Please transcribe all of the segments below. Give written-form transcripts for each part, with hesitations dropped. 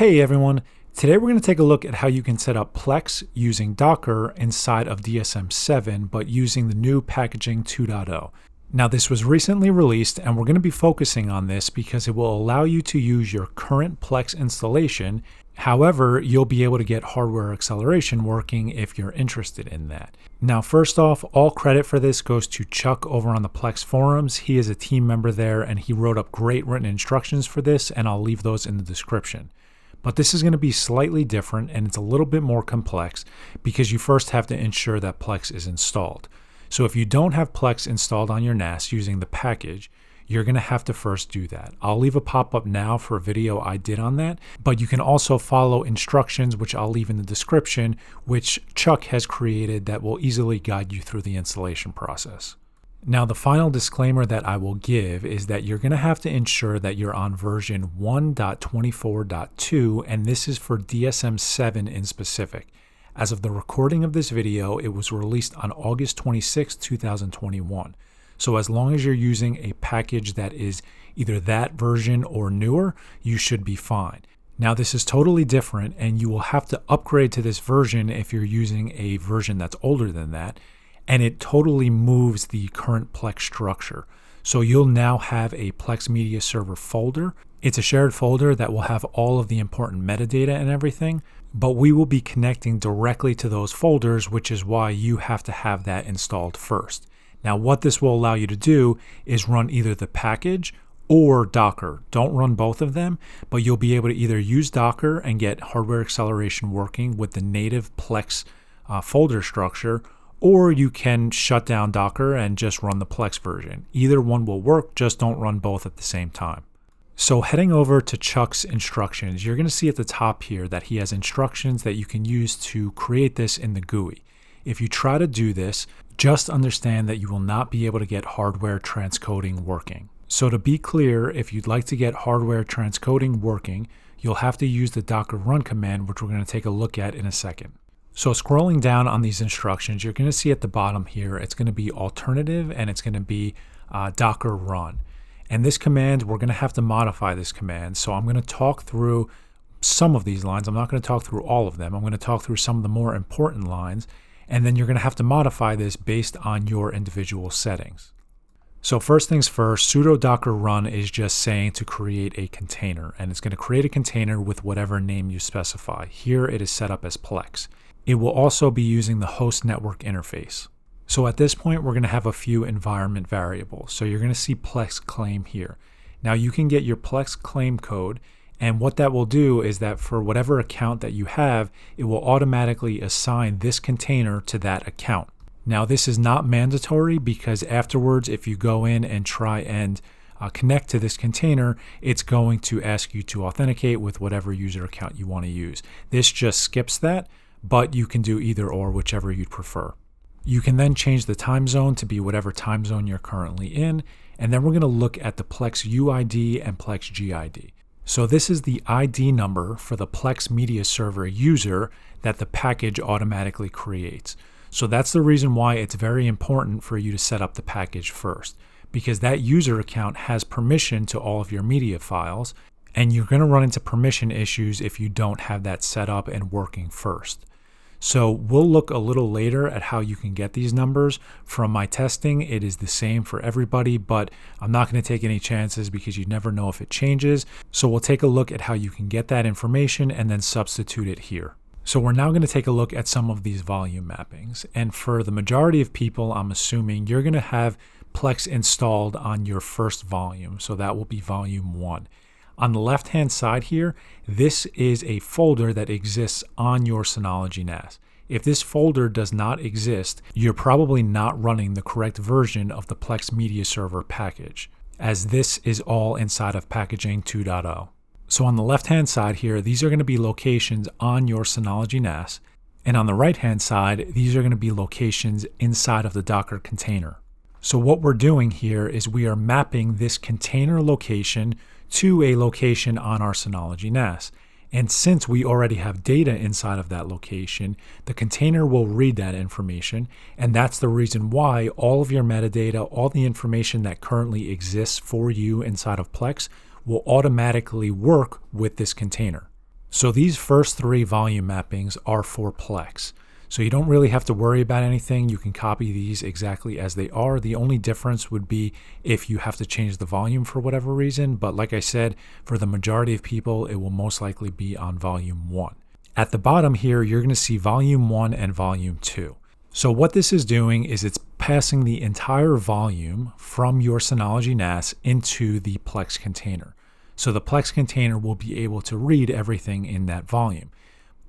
Hey everyone, today we're going to take a look at how you can set up Plex using Docker inside of DSM 7, but using the new packaging 2.0. Now this was recently released and we're going to be focusing on this because it will allow you to use your current Plex installation. However, you'll be able to get hardware acceleration working if you're interested in that. Now first off, all credit for this goes to Chuck over on the Plex forums. He is a team member there and he wrote up great written instructions for this, and I'll leave those in the description. But this is going to be slightly different and it's a little bit more complex because you first have to ensure that Plex is installed. So if you don't have Plex installed on your NAS using the package, you're going to have to first do that. I'll leave a pop-up now for a video I did on that, but you can also follow instructions, which I'll leave in the description, which Chuck has created that will easily guide you through the installation process. Now, the final disclaimer that I will give is that you're going to have to ensure that you're on version 1.24.2, and this is for DSM 7 in specific. As of the recording of this video, it was released on August 26, 2021. So as long as you're using a package that is either that version or newer, you should be fine. Now, this is totally different, and you will have to upgrade to this version if you're using a version that's older than that. And it totally moves the current Plex structure. So you'll now have a Plex Media Server folder. It's a shared folder that will have all of the important metadata and everything, but we will be connecting directly to those folders, which is why you have to have that installed first. Now, what this will allow you to do is run either the package or Docker. Don't run both of them, but you'll be able to either use Docker and get hardware acceleration working with the native Plex folder structure, or you can shut down Docker and just run the Plex version. Either one will work, just don't run both at the same time. So heading over to Chuck's instructions, you're going to see at the top here that he has instructions that you can use to create this in the GUI. If you try to do this, just understand that you will not be able to get hardware transcoding working. So to be clear, if you'd like to get hardware transcoding working, you'll have to use the Docker run command, which we're going to take a look at in a second. So scrolling down on these instructions, you're going to see at the bottom here, it's going to be alternative and it's going to be Docker run. And this command, we're going to have to modify this command. So I'm going to talk through some of these lines. I'm not going to talk through all of them. I'm going to talk through some of the more important lines. And then you're going to have to modify this based on your individual settings. So first things first, sudo docker run is just saying to create a container. And it's going to create a container with whatever name you specify. Here it is set up as Plex. It will also be using the host network interface. So at this point, we're going to have a few environment variables. So you're going to see Plex claim here. Now you can get your Plex claim code, and what that will do is that for whatever account that you have, it will automatically assign this container to that account. Now this is not mandatory because afterwards, if you go in and try and connect to this container, it's going to ask you to authenticate with whatever user account you want to use. This just skips that, but you can do either or, whichever you'd prefer. You can then change the time zone to be whatever time zone you're currently in, and then we're going to look at the Plex UID and Plex GID. So this is the ID number for the Plex Media Server user that the package automatically creates. So that's the reason why it's very important for you to set up the package first, because that user account has permission to all of your media files, and you're going to run into permission issues if you don't have that set up and working first. So we'll look a little later at how you can get these numbers. From my testing, it is the same for everybody, but I'm not going to take any chances because you never know if it changes. So we'll take a look at how you can get that information and then substitute it here. So we're now going to take a look at some of these volume mappings. And for the majority of people, I'm assuming you're going to have Plex installed on your first volume. So that will be volume 1. On the left-hand side here, this is a folder that exists on your Synology NAS. If this folder does not exist, you're probably not running the correct version of the Plex Media Server package, as this is all inside of packaging 2.0. So on the left-hand side here, these are going to be locations on your Synology NAS, and on the right-hand side, these are going to be locations inside of the Docker container. So what we're doing here is we are mapping this container location to a location on our Synology NAS. And since we already have data inside of that location, the container will read that information. And that's the reason why all of your metadata, all the information that currently exists for you inside of Plex will automatically work with this container. So these first three volume mappings are for Plex. So you don't really have to worry about anything. You can copy these exactly as they are. The only difference would be if you have to change the volume for whatever reason. But like I said, for the majority of people, it will most likely be on volume 1. At the bottom here, you're going to see volume 1 and volume 2. So what this is doing is it's passing the entire volume from your Synology NAS into the Plex container. So the Plex container will be able to read everything in that volume.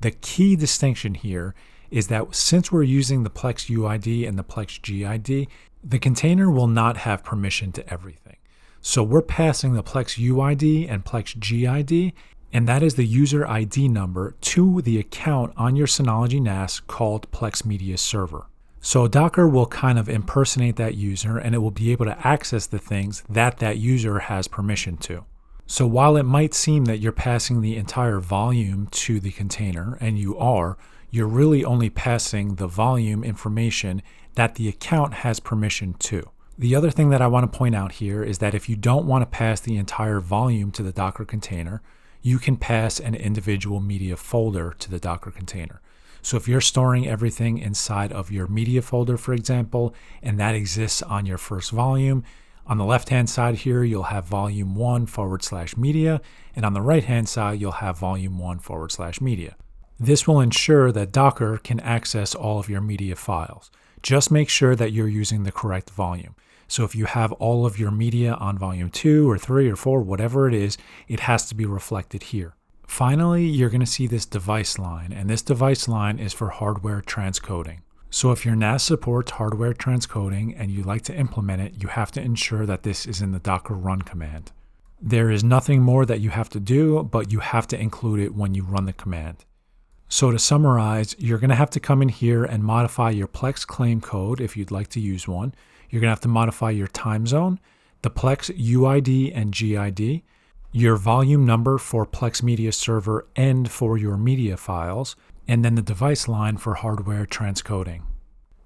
The key distinction here is that since we're using the Plex UID and the Plex GID, the container will not have permission to everything. So we're passing the Plex UID and Plex GID, and that is the user ID number to the account on your Synology NAS called Plex Media Server. So Docker will kind of impersonate that user, and it will be able to access the things that that user has permission to. So while it might seem that you're passing the entire volume to the container, and you're really only passing the volume information that the account has permission to. The other thing that I want to point out here is that if you don't want to pass the entire volume to the Docker container, you can pass an individual media folder to the Docker container. So if you're storing everything inside of your media folder, for example, and that exists on your first volume, on the left-hand side here, you'll have volume 1/media, and on the right-hand side, you'll have volume 1/media. This will ensure that Docker can access all of your media files. Just make sure that you're using the correct volume. So if you have all of your media on volume 2 or 3 or 4, whatever it is, it has to be reflected here. Finally, you're going to see this device line, and this device line is for hardware transcoding. So if your NAS supports hardware transcoding and you like to implement it, you have to ensure that this is in the Docker run command. There is nothing more that you have to do, but you have to include it when you run the command. So to summarize, you're going to have to come in here and modify your Plex claim code if you'd like to use one. You're going to have to modify your time zone, the Plex UID and GID, your volume number for Plex Media Server and for your media files, and then the device line for hardware transcoding.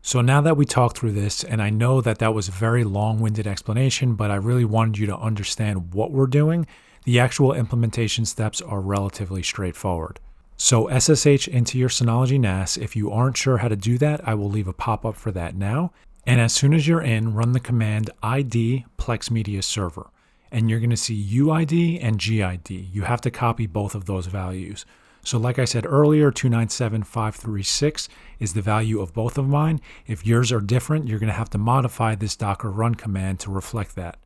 So now that we talked through this, and I know that that was a very long-winded explanation, but I really wanted you to understand what we're doing, the actual implementation steps are relatively straightforward. So SSH into your Synology NAS. If you aren't sure how to do that, I will leave a pop-up for that now. And as soon as you're in, run the command ID Plex Media Server. And you're going to see UID and GID. You have to copy both of those values. So like I said earlier, 297.536 is the value of both of mine. If yours are different, you're going to have to modify this Docker run command to reflect that.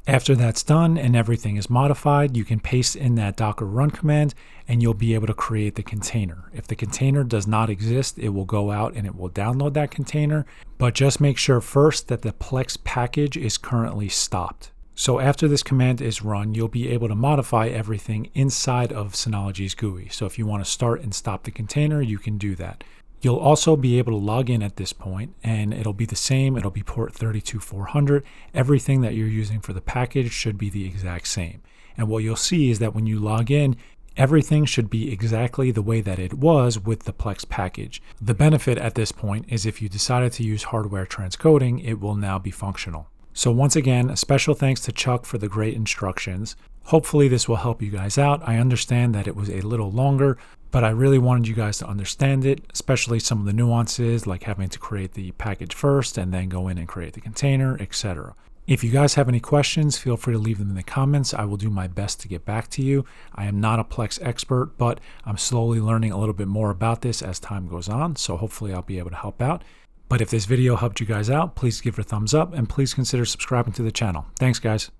After that's done and everything is modified, you can paste in that Docker run command and you'll be able to create the container. If the container does not exist, it will go out and it will download that container, but just make sure first that the Plex package is currently stopped. So after this command is run, you'll be able to modify everything inside of Synology's GUI. So if you want to start and stop the container, you can do that. You'll also be able to log in at this point, and it'll be the same. It'll be port 32400. Everything that you're using for the package should be the exact same. And what you'll see is that when you log in, everything should be exactly the way that it was with the Plex package. The benefit at this point is if you decided to use hardware transcoding, it will now be functional. So once again, a special thanks to Chuck for the great instructions. Hopefully this will help you guys out. I understand that it was a little longer, but I really wanted you guys to understand it, especially some of the nuances like having to create the package first and then go in and create the container, etc. If you guys have any questions, feel free to leave them in the comments. I will do my best to get back to you. I am not a Plex expert, but I'm slowly learning a little bit more about this as time goes on, so hopefully I'll be able to help out. But if this video helped you guys out, please give it a thumbs up and please consider subscribing to the channel. Thanks, guys.